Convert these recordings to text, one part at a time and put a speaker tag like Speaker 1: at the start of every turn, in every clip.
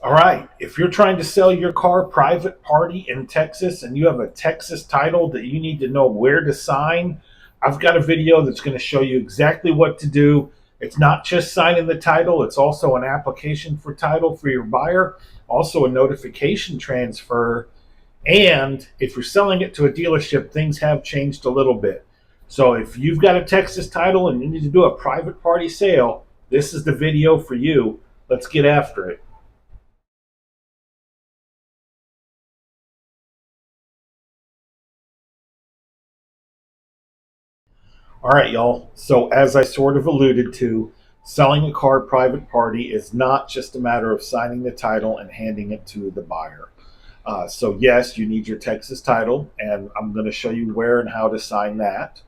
Speaker 1: All right, if you're trying to sell your car private party in Texas and you have a Texas title that you need to know where to sign, I've got a video that's going to show you exactly what to do. It's not just signing the title, it's also an application for title for your buyer, also a notification transfer. And if you're selling it to a dealership, things have changed a little bit. So if you've got a Texas title and you need to do a private party sale, this is the video for you. Let's get after it. All right, y'all. So, as I sort of alluded to, selling a car private party is not just a matter of signing the title and handing it to the buyer. So, yes, you need your Texas title, and I'm going to show you where and how to sign that,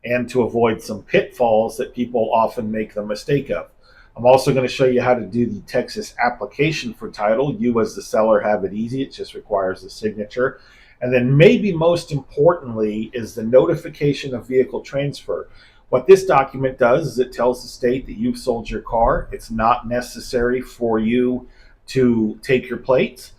Speaker 1: and to avoid some pitfalls that people often make the mistake of. I'm also going to show you how to do the Texas application for title. You, as the seller, have it easy, it just requires a signature. And then, maybe most importantly, is the notification of vehicle transfer. What this document does is it tells the state that you've sold your car. It's not necessary for you to take your plates.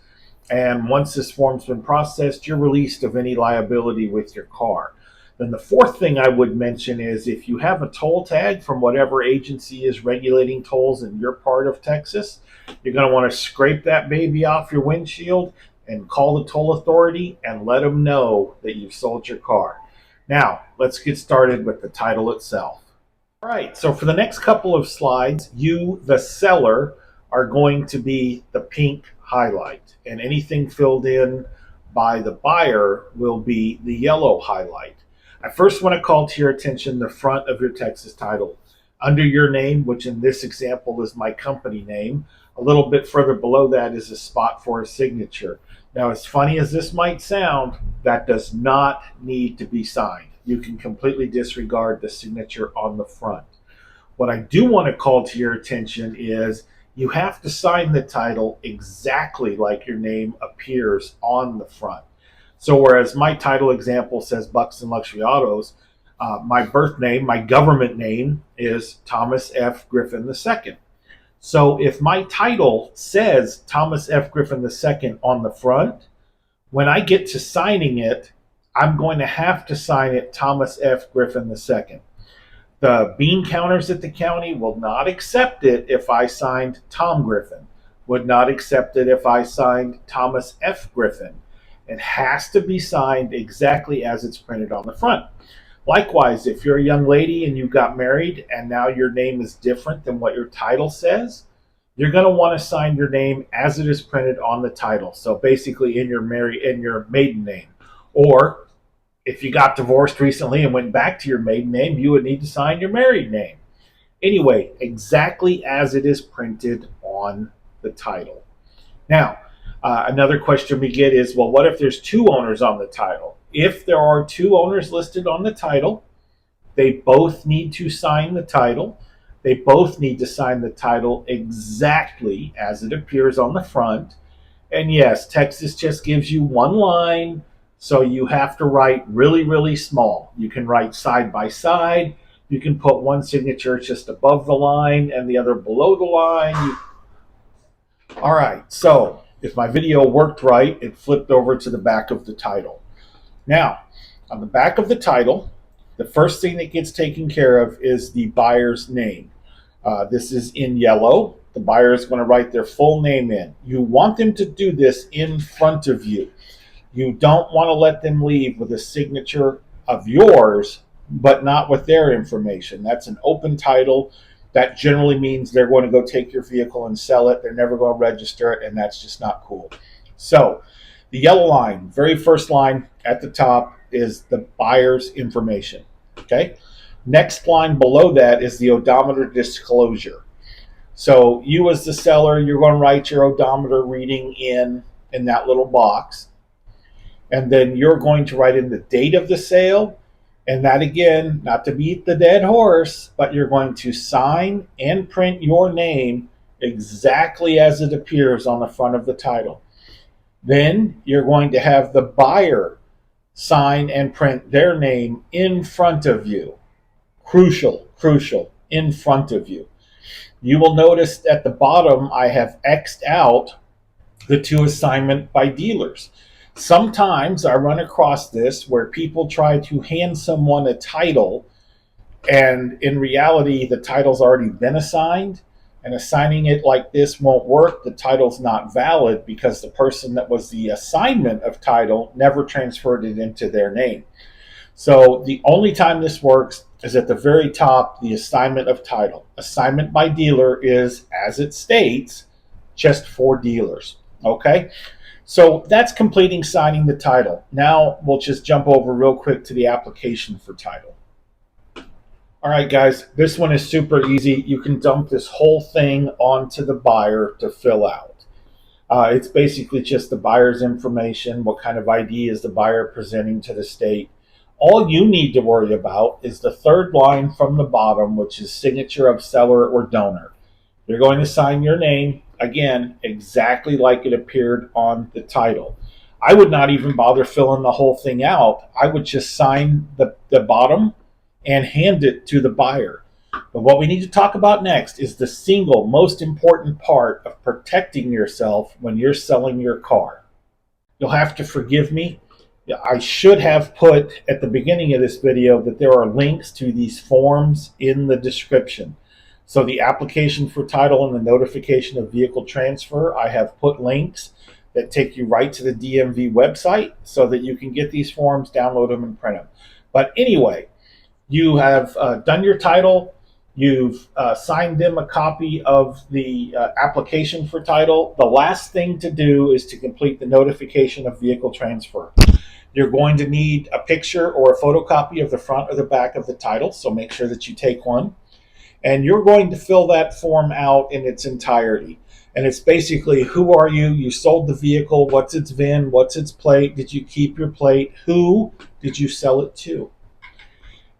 Speaker 1: And once this form's been processed, you're released of any liability with your car. Then the fourth thing I would mention is if you have a toll tag from whatever agency is regulating tolls in your part of Texas, you're going to want to scrape that baby off your windshield and call the toll authority and let them know that you've sold your car. Now, let's get started with the title itself. All right, so for the next couple of slides, you, the seller, are going to be the pink highlight, and anything filled in by the buyer will be the yellow highlight. I first want to call to your attention the front of your Texas title. Under your name, which in this example is my company name, a little bit further below that is a spot for a signature. Now, as funny as this might sound, that does not need to be signed. You can completely disregard the signature on the front. What I do want to call to your attention is you have to sign the title exactly like your name appears on the front. So whereas my title example says Buxton Luxury Autos, my birth name, my government name is Thomas F. Griffin II. So if my title says Thomas F. Griffin II on the front, when I get to signing it, I'm going to have to sign it Thomas F. Griffin II. The bean counters at the county will not accept it if I signed Tom Griffin, would not accept it if I signed Thomas F. Griffin. It has to be signed exactly as it's printed on the front. Likewise, if you're a young lady and you got married and now your name is different than what your title says, you're going to want to sign your name as it is printed on the title. So basically in your maiden name. Or if you got divorced recently and went back to your maiden name, you would need to sign your married name. Anyway, exactly as it is printed on the title. Now, another question we get is, well, what if there's two owners on the title? If there are two owners listed on the title, they both need to sign the title. They both need to sign the title exactly as it appears on the front. And yes, Texas just gives you one line, so you have to write really, really small. You can write side by side. You can put one signature just above the line and the other below the line. All right, so if my video worked right, it flipped over to the back of the title. Now, on the back of the title, the first thing that gets taken care of is the buyer's name. This is in yellow. The buyer is going to write their full name in. You want them to do this in front of you. You don't want to let them leave with a signature of yours, but not with their information. That's an open title. That generally means they're going to go take your vehicle and sell it. They're never going to register it, and that's just not cool. So the yellow line, very first line at the top, is the buyer's information. Okay. Next line below that is the odometer disclosure. So you as the seller, you're going to write your odometer reading in that little box. And then you're going to write in the date of the sale. And that, again, not to beat the dead horse, but you're going to sign and print your name exactly as it appears on the front of the title. Then you're going to have the buyer sign and print their name in front of you. Crucial, in front of you. You will notice at the bottom I have X'd out the to assignment by dealers. Sometimes I run across this where people try to hand someone a title, and in reality, the title's already been assigned, and assigning it like this won't work. The title's not valid because the person that was the assignment of title never transferred it into their name. So the only time this works is at the very top, the assignment of title. Assignment by dealer is, as it states, just for dealers. Okay? So that's completing signing the title. Now we'll just jump over real quick to the application for title. All right, guys, this one is super easy. You can dump this whole thing onto the buyer to fill out. It's basically just the buyer's information, what kind of ID is the buyer presenting to the state. All you need to worry about is the third line from the bottom, which is signature of seller or donor. You're going to sign your name, again, exactly like it appeared on the title. I would not even bother filling the whole thing out. I would just sign the bottom and hand it to the buyer. But what we need to talk about next is the single most important part of protecting yourself when you're selling your car. You'll have to forgive me. I should have put at the beginning of this video that there are links to these forms in the description. So the application for title and the notification of vehicle transfer, I have put links that take you right to the DMV website so that you can get these forms, download them, and print them. But anyway, you have done your title. You've signed them a copy of the application for title. The last thing to do is to complete the notification of vehicle transfer. You're going to need a picture or a photocopy of the front or the back of the title, so make sure that you take one. And you're going to fill that form out in its entirety. And it's basically, who are you? You sold the vehicle. What's its VIN? What's its plate? Did you keep your plate? Who did you sell it to?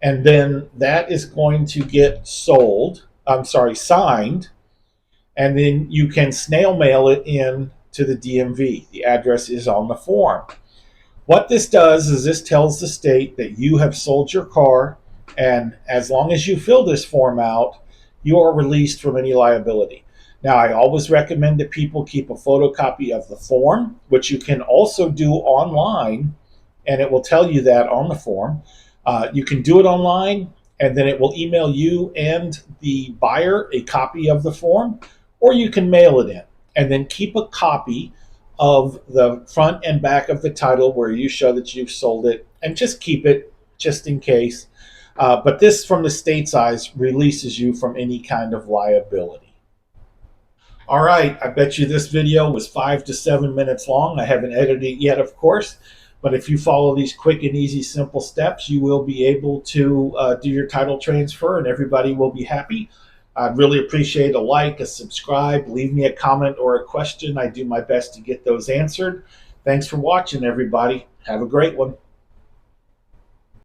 Speaker 1: And then that is going to get signed, and then you can snail mail it in to the DMV. The address is on the form. What this does is this tells the state that you have sold your car, and as long as you fill this form out, you are released from any liability. Now, I always recommend that people keep a photocopy of the form, which you can also do online, and it will tell you that on the form. You can do it online, and then it will email you and the buyer a copy of the form, or you can mail it in. And then keep a copy of the front and back of the title where you show that you've sold it, and just keep it just in case. But this, from the state's eyes, releases you from any kind of liability. All right, I bet you this video was 5 to 7 minutes long. I haven't edited it yet, of course. But if you follow these quick and easy, simple steps, you will be able to do your title transfer, and everybody will be happy. I'd really appreciate a like, a subscribe, leave me a comment or a question. I do my best to get those answered. Thanks for watching, everybody. Have a great one.